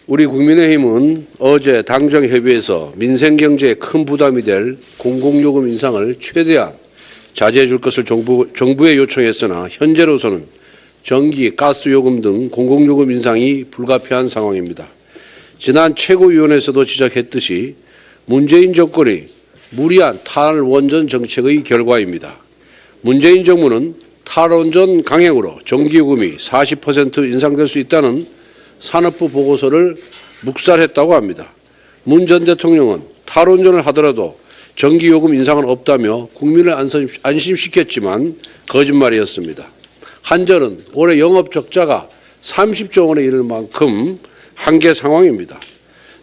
우리 국민의힘은 어제 당정협의에서 민생경제에 큰 부담이 될 공공요금 인상을 최대한 자제해 줄 것을 정부에 요청했으나 현재로서는 전기, 가스요금 등 공공요금 인상이 불가피한 상황입니다. 지난 최고위원회에서도 지적했듯이 문재인 정권이 무리한 탈원전 정책의 결과입니다. 문재인 정부는 탈원전 강행으로 전기요금이 40% 인상될 수 있다는 산업부 보고서를 묵살했다고 합니다. 문 전 대통령은 탈원전을 하더라도 전기요금 인상은 없다며 국민을 안심시켰지만 거짓말이었습니다. 한전은 올해 영업적자가 30조 원에 이를 만큼 한계 상황입니다.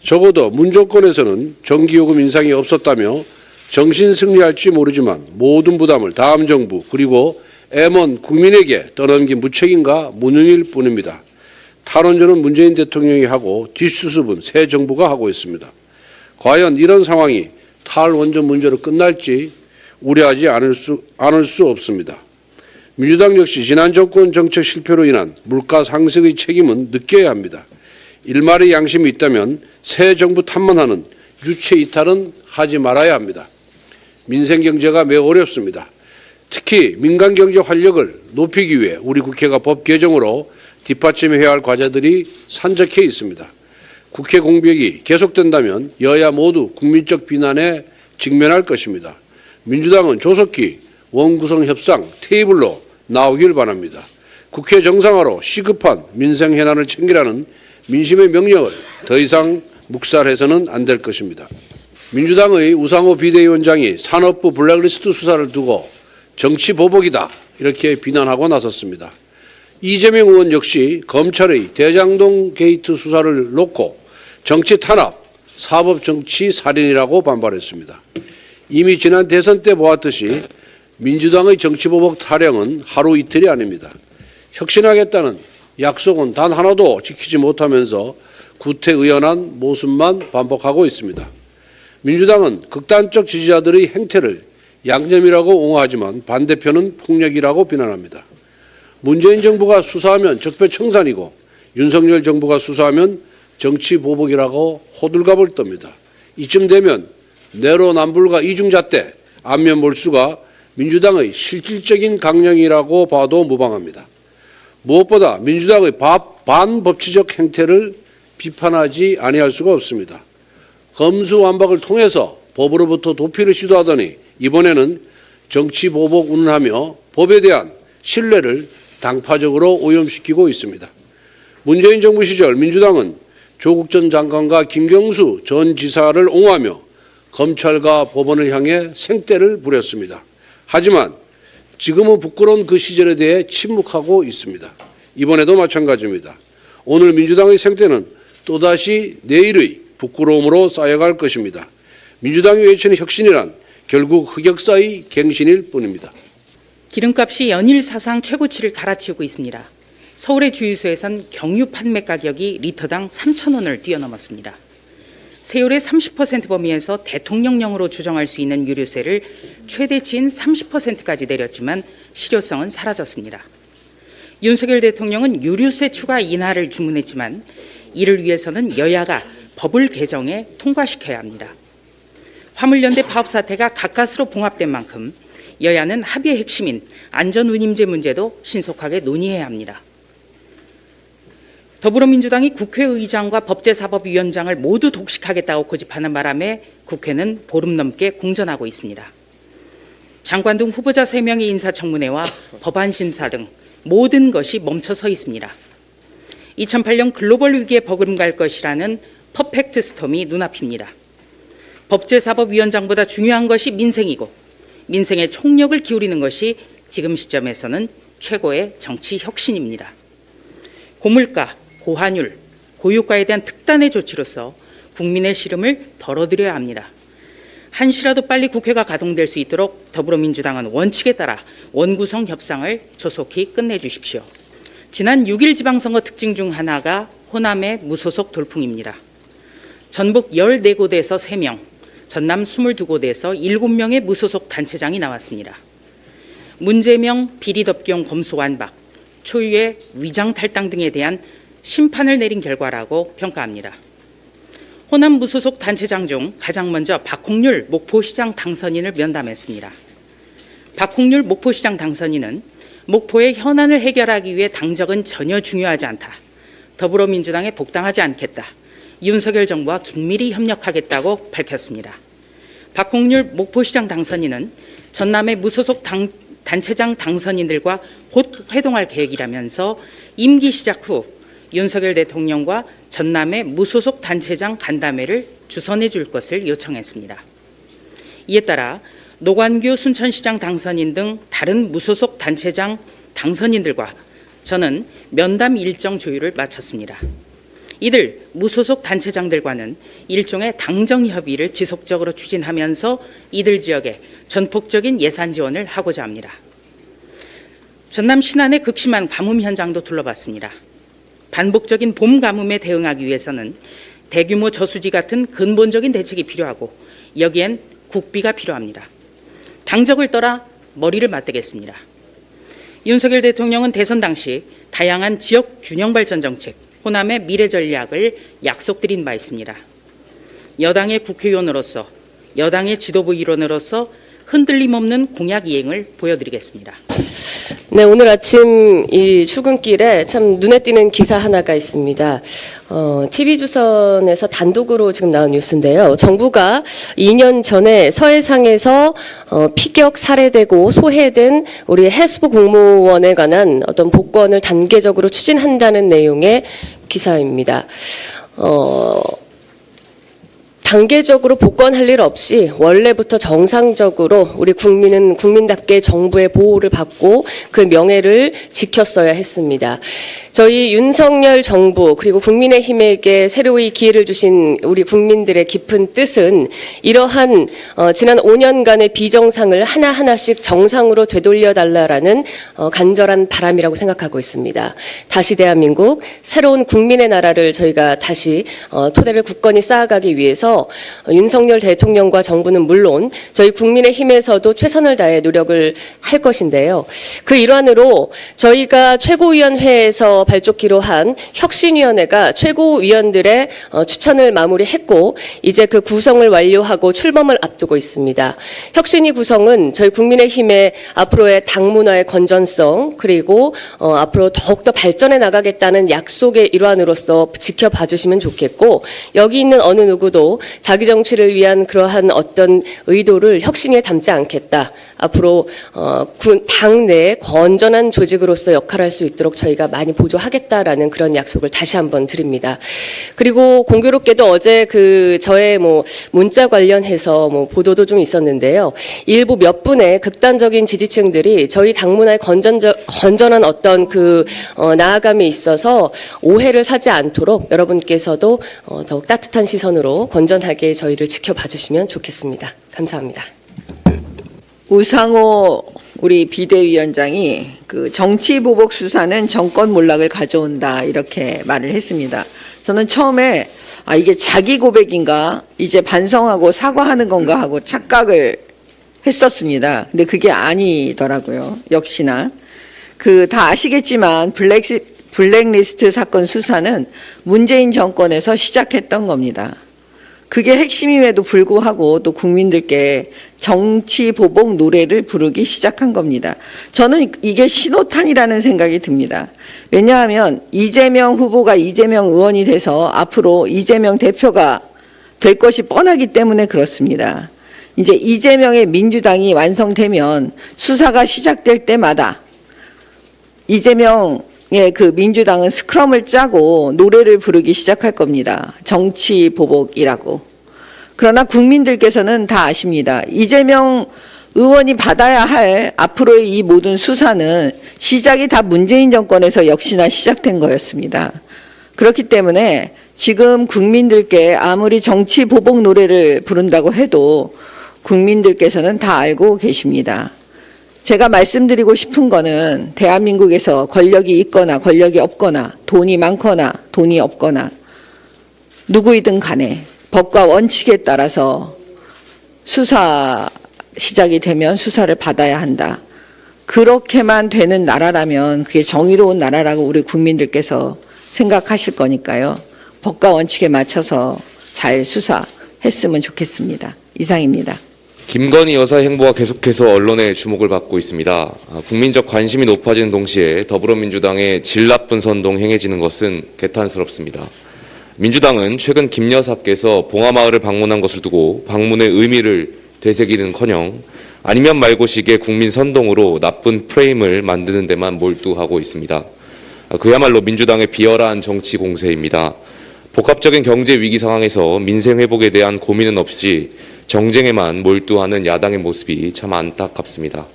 적어도 문 정권에서는 전기요금 인상이 없었다며 정신승리할지 모르지만 모든 부담을 다음 정부 그리고 M1 국민에게 떠넘긴 무책임과 무능일 뿐입니다. 탈원전은 문재인 대통령이 하고 뒷수습은 새 정부가 하고 있습니다. 과연 이런 상황이 탈원전 문제로 끝날지 우려하지 않을 수 없습니다. 민주당 역시 지난 정권 정책 실패로 인한 물가 상승의 책임은 느껴야 합니다. 일말의 양심이 있다면 새 정부 탓만 하는 유체 이탈은 하지 말아야 합니다. 민생 경제가 매우 어렵습니다. 특히 민간 경제 활력을 높이기 위해 우리 국회가 법 개정으로 뒷받침해야 할 과제들이 산적해 있습니다. 국회 공백이 계속된다면 여야 모두 국민적 비난에 직면할 것입니다. 민주당은 조속히 원구성 협상 테이블로 나오길 바랍니다. 국회 정상화로 시급한 민생 현안을 챙기라는 민심의 명령을 더 이상 묵살해서는 안 될 것입니다. 민주당의 우상호 비대위원장이 산업부 블랙리스트 수사를 두고 정치 보복이다 이렇게 비난하고 나섰습니다. 이재명 의원 역시 검찰의 대장동 게이트 수사를 놓고 정치 탄압, 사법 정치 살인이라고 반발했습니다. 이미 지난 대선 때 보았듯이 민주당의 정치 보복 타령은 하루 이틀이 아닙니다. 혁신하겠다는 약속은 단 하나도 지키지 못하면서 구태의연한 모습만 반복하고 있습니다. 민주당은 극단적 지지자들의 행태를 양념이라고 옹호하지만 반대편은 폭력이라고 비난합니다. 문재인 정부가 수사하면 적폐청산이고 윤석열 정부가 수사하면 정치 보복이라고 호들갑을 떱니다. 이쯤 되면 내로남불과 이중잣대, 안면 몰수가 민주당의 실질적인 강령이라고 봐도 무방합니다. 무엇보다 민주당의 반법치적 행태를 비판하지 아니할 수가 없습니다. 검수완박을 통해서 법으로부터 도피를 시도하더니 이번에는 정치 보복 운운하며 법에 대한 신뢰를 당파적으로 오염시키고 있습니다. 문재인 정부 시절 민주당은 조국 전 장관과 김경수 전 지사를 옹호하며 검찰과 법원을 향해 생떼를 부렸습니다. 하지만 지금은 부끄러운 그 시절에 대해 침묵하고 있습니다. 이번에도 마찬가지입니다. 오늘 민주당의 생떼는 또다시 내일의 부끄러움으로 쌓여갈 것입니다. 민주당이 외치는 혁신이란 결국 흑역사의 갱신일 뿐입니다. 기름값이 연일 사상 최고치를 갈아치우고 있습니다. 서울의 주유소에선 경유 판매 가격이 리터당 3,000원을 뛰어넘었습니다. 세율의 30% 범위에서 대통령령으로 조정할 수 있는 유류세를 최대치인 30%까지 내렸지만 실효성은 사라졌습니다. 윤석열 대통령은 유류세 추가 인하를 주문했지만 이를 위해서는 여야가 법을 개정해 통과시켜야 합니다. 화물연대 파업 사태가 가까스로 봉합된 만큼 여야는 합의의 핵심인 안전운임제 문제도 신속하게 논의해야 합니다. 더불어민주당이 국회의장과 법제사법위원장을 모두 독식하겠다고 고집하는 바람에 국회는 보름 넘게 공전하고 있습니다. 장관 등 후보자 3명의 인사청문회와 법안 심사 등 모든 것이 멈춰서 있습니다. 2008년 글로벌 위기에 버금갈 것이라는 퍼펙트 스톰이 눈앞입니다. 법제사법위원장보다 중요한 것이 민생이고 민생에 총력을 기울이는 것이 지금 시점에서는 최고의 정치 혁신입니다. 고물가, 고환율, 고유가에 대한 특단의 조치로서 국민의 시름을 덜어드려야 합니다. 한시라도 빨리 국회가 가동될 수 있도록 더불어민주당은 원칙에 따라 원구성 협상을 조속히 끝내주십시오. 지난 6일 지방선거 특징 중 하나가 호남의 무소속 돌풍입니다. 전북 14곳에서 3명, 전남 22곳에서 7명의 무소속 단체장이 나왔습니다. 문재명 비리덮경 검소완박, 초유의 위장 탈당 등에 대한 심판을 내린 결과라고 평가합니다. 호남 무소속 단체장 중 가장 먼저 박홍률 목포시장 당선인을 면담했습니다. 박홍률 목포시장 당선인은 목포의 현안을 해결하기 위해 당적은 전혀 중요하지 않다. 더불어민주당에 복당하지 않겠다. 윤석열 정부와 긴밀히 협력하겠다고 밝혔습니다. 박홍률 목포시장 당선인은 전남의 무소속 단체장 당선인들과 곧 회동할 계획이라면서 임기 시작 후 윤석열 대통령과 전남의 무소속 단체장 간담회를 주선해 줄 것을 요청했습니다. 이에 따라 노관규 순천시장 당선인 등 다른 무소속 단체장 당선인들과 저는 면담 일정 조율을 마쳤습니다. 이들 무소속 단체장들과는 일종의 당정 협의를 지속적으로 추진하면서 이들 지역에 전폭적인 예산 지원을 하고자 합니다. 전남 신안의 극심한 가뭄 현장도 둘러봤습니다. 반복적인 봄 가뭄에 대응하기 위해서는 대규모 저수지 같은 근본적인 대책이 필요하고 여기엔 국비가 필요합니다. 당적을 떠나 머리를 맞대겠습니다. 윤석열 대통령은 대선 당시 다양한 지역 균형 발전 정책, 호남의 미래 전략을 약속드린 바 있습니다. 여당의 국회의원으로서, 여당의 지도부 일원으로서 흔들림 없는 공약 이행을 보여드리겠습니다. 네, 오늘 아침 이 출근길에 참 눈에 띄는 기사 하나가 있습니다. TV조선에서 단독으로 지금 나온 뉴스인데요. 정부가 2년 전에 서해상에서 피격 살해되고 소해된 우리 해수부 공무원에 관한 어떤 복권을 단계적으로 추진한다는 내용의 기사입니다. 단계적으로 복권할 일 없이 원래부터 정상적으로 우리 국민은 국민답게 정부의 보호를 받고 그 명예를 지켰어야 했습니다. 저희 윤석열 정부 그리고 국민의힘에게 새로이 기회를 주신 우리 국민들의 깊은 뜻은 이러한 지난 5년간의 비정상을 하나하나씩 정상으로 되돌려달라라는 간절한 바람이라고 생각하고 있습니다. 다시 대한민국, 새로운 국민의 나라를 저희가 다시 토대를 굳건히 쌓아가기 위해서 윤석열 대통령과 정부는 물론 저희 국민의힘에서도 최선을 다해 노력을 할 것인데요. 그 일환으로 저희가 최고위원회에서 발족기로 한 혁신위원회가 최고위원들의 추천을 마무리했고 이제 그 구성을 완료하고 출범을 앞두고 있습니다. 혁신위 구성은 저희 국민의힘의 앞으로의 당 문화의 건전성 그리고 앞으로 더욱더 발전해 나가겠다는 약속의 일환으로서 지켜봐 주시면 좋겠고 여기 있는 어느 누구도 자기 정치를 위한 그러한 어떤 의도를 혁신위에 담지 않겠다. 앞으로 당 내에 건전한 조직으로서 역할할 수 있도록 저희가 많이 보조하겠다라는 그런 약속을 다시 한번 드립니다. 그리고 공교롭게도 어제 저의 문자 관련해서 보도도 좀 있었는데요. 일부 몇 분의 극단적인 지지층들이 저희 당문화의 건전한 어떤 나아감에 있어서 오해를 사지 않도록 여러분께서도 더욱 따뜻한 시선으로 건전하게 저희를 지켜봐 주시면 좋겠습니다. 감사합니다. 우상호 우리 비대위원장이 정치보복 수사는 정권 몰락을 가져온다 이렇게 말을 했습니다. 저는 처음에 이게 자기 고백인가 이제 반성하고 사과하는 건가 하고 착각을 했었습니다. 근데 그게 아니더라고요. 역시나 다 아시겠지만 블랙리스트 사건 수사는 문재인 정권에서 시작했던 겁니다. 그게 핵심임에도 불구하고 또 국민들께 정치 보복 노래를 부르기 시작한 겁니다. 저는 이게 신호탄이라는 생각이 듭니다. 왜냐하면 이재명 후보가 이재명 의원이 돼서 앞으로 이재명 대표가 될 것이 뻔하기 때문에 그렇습니다. 이제 이재명의 민주당이 완성되면 수사가 시작될 때마다 이재명 민주당은 스크럼을 짜고 노래를 부르기 시작할 겁니다. 정치 보복이라고. 그러나 국민들께서는 다 아십니다. 이재명 의원이 받아야 할 앞으로의 이 모든 수사는 시작이 다 문재인 정권에서 역시나 시작된 거였습니다. 그렇기 때문에 지금 국민들께 아무리 정치 보복 노래를 부른다고 해도 국민들께서는 다 알고 계십니다. 제가 말씀드리고 싶은 거는 대한민국에서 권력이 있거나 권력이 없거나 돈이 많거나 돈이 없거나 누구이든 간에 법과 원칙에 따라서 수사 시작이 되면 수사를 받아야 한다. 그렇게만 되는 나라라면 그게 정의로운 나라라고 우리 국민들께서 생각하실 거니까요. 법과 원칙에 맞춰서 잘 수사했으면 좋겠습니다. 이상입니다. 김건희 여사의 행보가 계속해서 언론의 주목을 받고 있습니다. 국민적 관심이 높아지는 동시에 더불어민주당의 질 나쁜 선동 행해지는 것은 개탄스럽습니다. 민주당은 최근 김 여사께서 봉하마을을 방문한 것을 두고 방문의 의미를 되새기는커녕 아니면 말고식의 국민 선동으로 나쁜 프레임을 만드는 데만 몰두하고 있습니다. 그야말로 민주당의 비열한 정치 공세입니다. 복합적인 경제 위기 상황에서 민생 회복에 대한 고민은 없이 정쟁에만 몰두하는 야당의 모습이 참 안타깝습니다.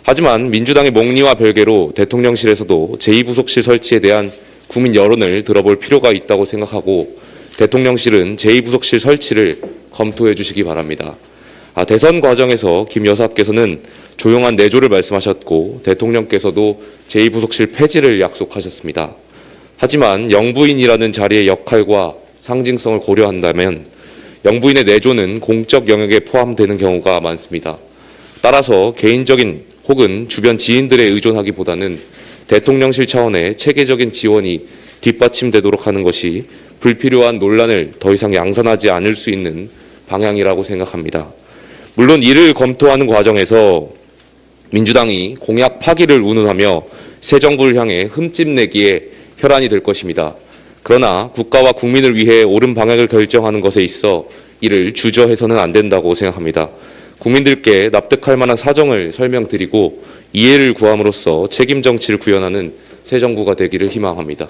하지만 민주당의 몽리와 별개로 대통령실에서도 제2부속실 설치에 대한 국민 여론을 들어볼 필요가 있다고 생각하고 대통령실은 제2부속실 설치를 검토해 주시기 바랍니다. 대선 과정에서 김 여사께서는 조용한 내조를 말씀하셨고 대통령께서도 제2부속실 폐지를 약속하셨습니다. 하지만 영부인이라는 자리의 역할과 상징성을 고려한다면 영부인의 내조는 공적 영역에 포함되는 경우가 많습니다. 따라서 개인적인 혹은 주변 지인들에 의존하기보다는 대통령실 차원의 체계적인 지원이 뒷받침되도록 하는 것이 불필요한 논란을 더 이상 양산하지 않을 수 있는 방향이라고 생각합니다. 물론 이를 검토하는 과정에서 민주당이 공약 파기를 운운하며 새 정부를 향해 흠집 내기에 혈안이 될 것입니다. 그러나 국가와 국민을 위해 옳은 방향을 결정하는 것에 있어 이를 주저해서는 안 된다고 생각합니다. 국민들께 납득할 만한 사정을 설명드리고 이해를 구함으로써 책임 정치를 구현하는 새 정부가 되기를 희망합니다.